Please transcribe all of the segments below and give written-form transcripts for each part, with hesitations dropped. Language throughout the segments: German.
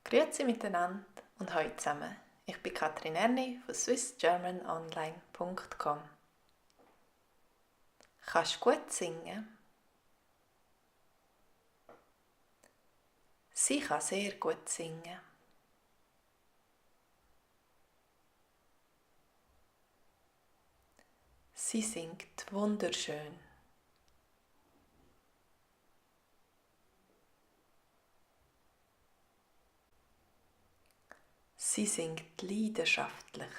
Grüezi miteinander und hallo zusammen. Ich bin Katrin Erni von swissgermanonline.com. Kannst du gut singen? Sie kann sehr gut singen. Sie singt wunderschön. Sie singt leidenschaftlich.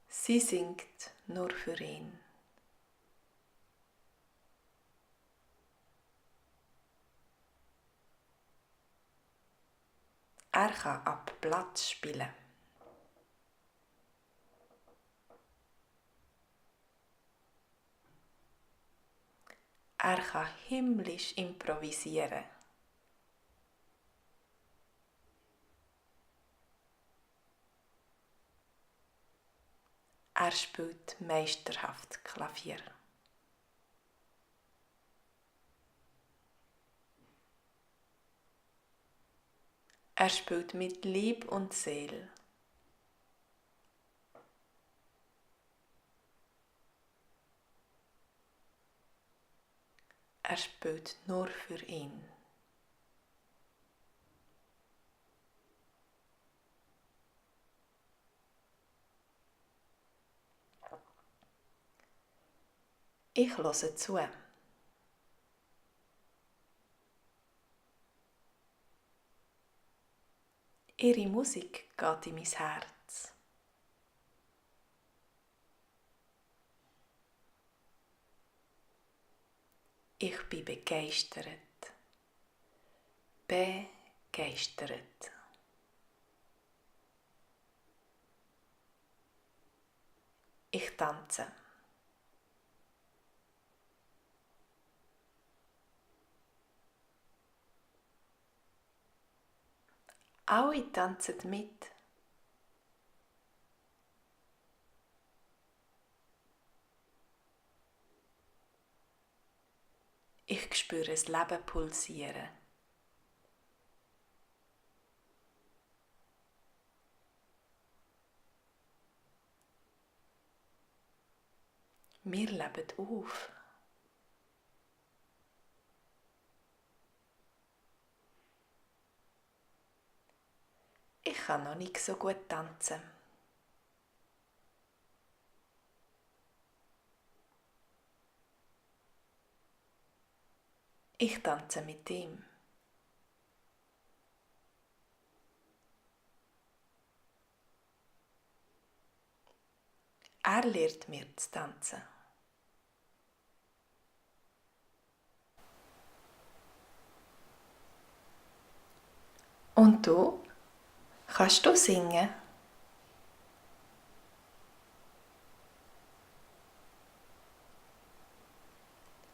Sie singt nur für ihn. Er kann ab Platz spielen. Er kann himmlisch improvisieren. Er spielt meisterhaft Klavier. Er spielt mit Lieb und Seele. Er spielt nur für ihn. Ich höre zu. Ihre Musik geht in mein Herz. Ich bin begeistert. Begeistert. Ich tanze. Alle tanzen mit. Ich spüre das Leben pulsieren. Wir leben auf. Ich kann noch nicht so gut tanzen. Ich tanze mit ihm. Er lehrt mir zu tanzen. Und du? Kannst du singen?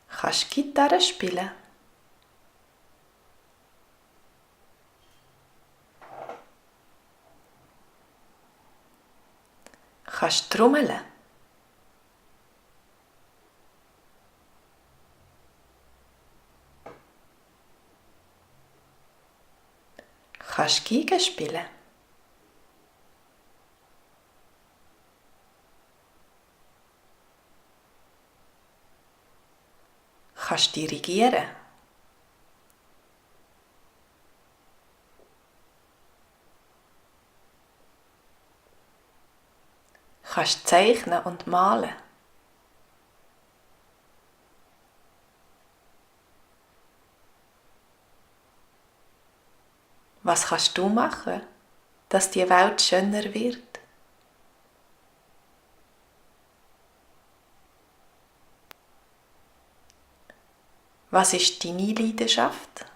Kannst du Gitarre spielen? Kannst du trommeln? Kannst du Geige spielen? Kannst du dirigieren? Kannst du zeichnen und malen? Was kannst du machen, dass die Welt schöner wird? Was ist deine Leidenschaft?